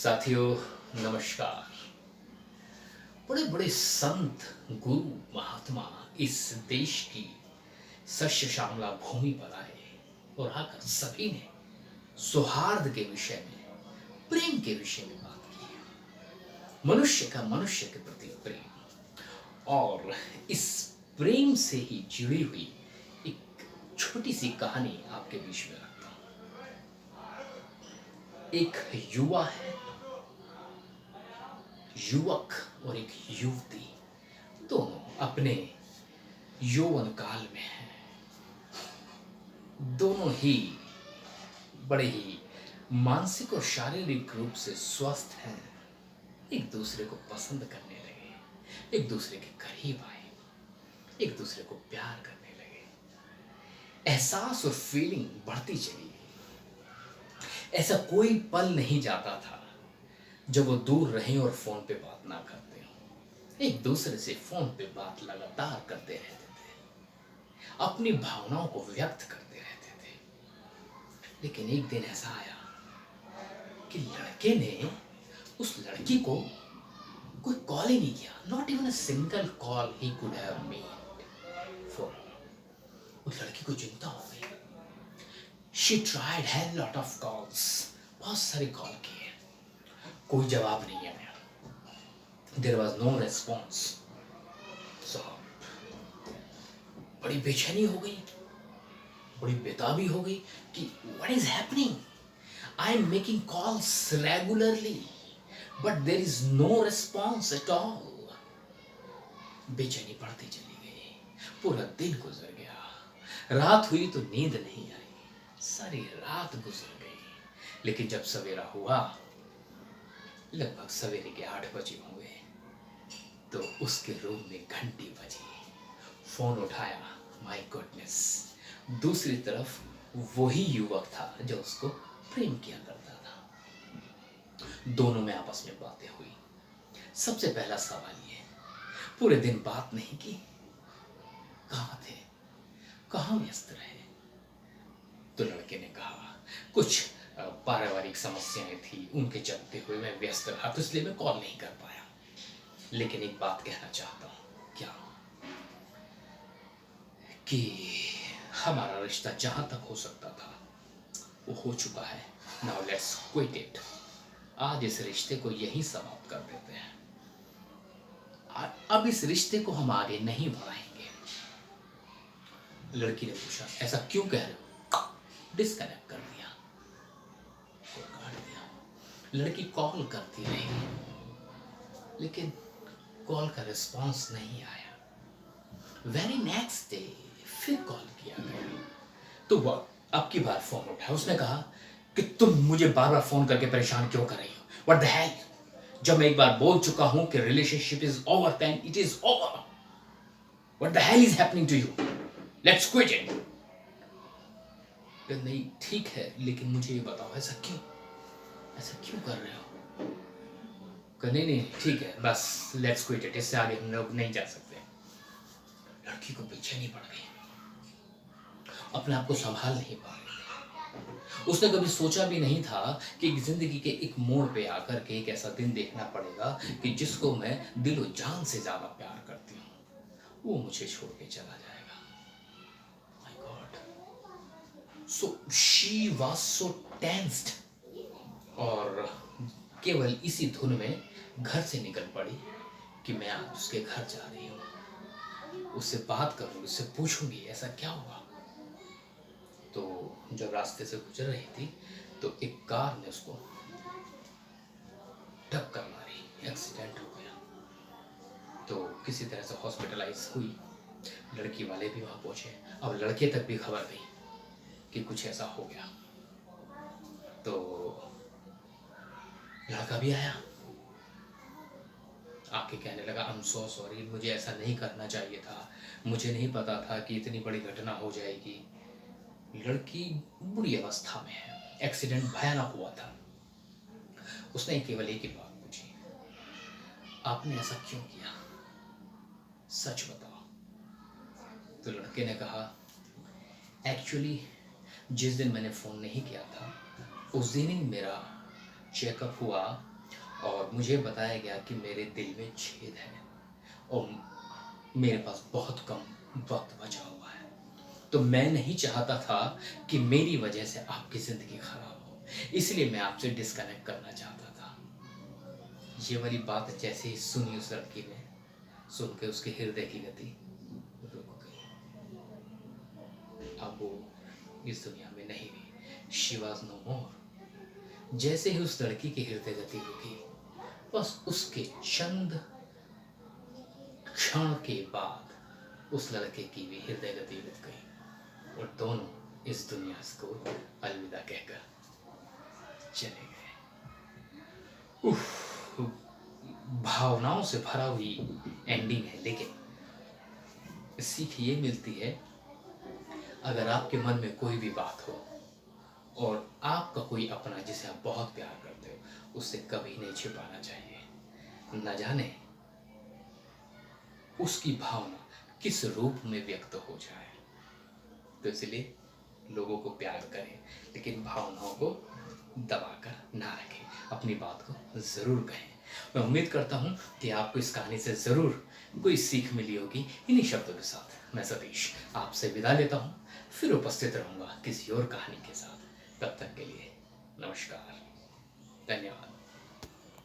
साथियों, नमस्कार। बड़े बड़े संत, गुरु, महात्मा इस देश की शस्य श्यामला भूमि पर आए और आकर सभी ने सौहार्द के विषय में, प्रेम के विषय में बात की। मनुष्य का मनुष्य के प्रति प्रेम, और इस प्रेम से ही जुड़ी हुई एक छोटी सी कहानी आपके बीच में रखता हूं। एक युवा है, युवक और एक युवती, दोनों अपने यौवन काल में हैं। दोनों ही बड़े ही मानसिक और शारीरिक रूप से स्वस्थ हैं। एक दूसरे को पसंद करने लगे, एक दूसरे के करीब आए, एक दूसरे को प्यार करने लगे। एहसास और फीलिंग बढ़ती चली गई। ऐसा कोई पल नहीं जाता था जब वो दूर रहें और फोन पे बात ना करते हो। एक दूसरे से फोन पे बात लगातार करते रहते थे, अपनी भावनाओं को व्यक्त करते रहते थे। लेकिन एक दिन ऐसा आया कि लड़के ने उस लड़की को कोई कॉल ही नहीं किया। Not even a single call he could have made for. उस लड़की को चिंता हो गई। She tried had lot of calls, बहुत सारे कॉल किए, कोई जवाब नहीं आया। There was no response. So बड़ी बेचैनी हो गई, बड़ी बेताबी हो गई कि what is happening. I am making calls regularly but there is no response at all. बेचैनी बढ़ती चली गई। पूरा दिन गुजर गया। रात हुई तो नींद नहीं आई, सारी रात गुजर गई। लेकिन जब सवेरा हुआ, लगभग सवेरे के 8 बजे हुए, तो उसके रूम में घंटी बजी। फोन उठाया, माय गॉडनेस, दूसरी तरफ वही युवक था जो उसको प्रेम किया करता था। दोनों में आपस में बातें हुई। सबसे पहला सवाल ये, पूरे दिन बात नहीं की, कहाँ थे, कहाँ व्यस्त रहे। तो लड़के ने कहा कुछ पारिवारिक समस्याएं थी, उनके चलते हुए मैं व्यस्त रहा, तो इसलिए मैं कॉल नहीं कर पाया। लेकिन एक बात कहना चाहता हूं, क्या कि हमारा रिश्ता जहां तक हो सकता था वो हो चुका है। Now let's quit it. आज इस रिश्ते को यहीं समाप्त कर देते हैं। अब इस रिश्ते को हम आगे नहीं बढ़ाएंगे। लड़की ने पूछा, ऐसा क्यों कह रहे हो? डिस्कनेक्ट कर दिया, काट दिया। लड़की कॉल करती रही, लेकिन कॉल का रिस्पॉन्स नहीं आया। वेरी नेक्स्ट डे फिर कॉल किया गया, तो वह अब की बार फोन उठाया। उसने कहा कि तुम मुझे बार बार फोन करके परेशान क्यों कर रही हो? व्हाट द हेल, जब मैं एक बार बोल चुका हूं कि relationship is over, then it is over. What the hell is happening to you? Let's quit it. नहीं ठीक है, लेकिन मुझे ये बताओ, ऐसा क्यों कर रहे हो? नहीं नहीं ठीक है, बस लेट्स क्विट इट, इससे आगे हम लोग नहीं जा सकते। लड़की को बेचैनी पड़ गई, अपने आप को संभाल नहीं पा रही। उसने कभी सोचा भी नहीं था कि जिंदगी के एक मोड़ पे आकर के एक ऐसा दिन देखना पड़ेगा कि जिसको मैं दिलो जान से ज्यादा प्यार करती हूँ, वो मुझे छोड़ के चला जाएगा। My God. So she was so tensed, और केवल इसी धुन में घर से निकल पड़ी कि मैं आज उसके घर जा रही हूँ, उससे बात करूँगी, उससे पूछूंगी ऐसा क्या हुआ। तो जब रास्ते से गुजर रही थी तो एक कार ने उसको टक्कर मारी, एक्सीडेंट हो गया। तो किसी तरह से हॉस्पिटलाइज हुई। लड़की वाले भी वहाँ पहुँचे। अब लड़के तक भी खबर गई कि कुछ ऐसा हो गया। तो लड़का भी आया, आके कहने लगा आई एम सो सॉरी, मुझे ऐसा नहीं करना चाहिए था, मुझे नहीं पता था कि इतनी बड़ी घटना हो जाएगी। लड़की बुरी अवस्था में है, एक्सीडेंट भयानक हुआ था। उसने केवल एक ही बात पूछी, आपने ऐसा क्यों किया, सच बताओ। तो लड़के ने कहा, एक्चुअली जिस दिन मैंने फ़ोन नहीं किया था उस दिन ही मेरा चेकअप हुआ और मुझे बताया गया कि मेरे दिल में छेद है और मेरे पास बहुत कम वक्त बचा हुआ है। तो मैं नहीं चाहता था कि मेरी वजह से आपकी ज़िंदगी खराब हो, इसलिए मैं आपसे डिस्कनेक्ट करना चाहता था। ये वाली बात जैसे ही सुनी उस लड़की ने, सुन के उसके हृदय की गति रुक गई। अब वो इस दुनिया में नहीं रही। शी वॉज नो मोर। जैसे ही उस लड़की की हृदय गति रुकी, बस उसके चंद क्षण के बाद उस लड़के की भी हृदय गति रुक गई और दोनों इस दुनिया को अलविदा कहकर चले गए। उफ, भावनाओं से भरा हुई एंडिंग है, लेकिन सीख ये मिलती है, अगर आपके मन में कोई भी बात हो और आपका कोई अपना जिसे आप बहुत प्यार करते हो, उससे कभी नहीं छिपाना चाहिए। न जाने उसकी भावना किस रूप में व्यक्त हो जाए। तो इसलिए लोगों को प्यार करें, लेकिन भावनाओं को दबा कर ना रखें, अपनी बात को ज़रूर कहें। मैं उम्मीद करता हूँ कि आपको इस कहानी से ज़रूर कोई सीख मिली होगी। इन्हीं शब्दों के साथ मैं सतीश आपसे विदा लेता हूँ, फिर उपस्थित रहूँगा किसी और कहानी के साथ। तब तक के लिए नमस्कार, धन्यवाद।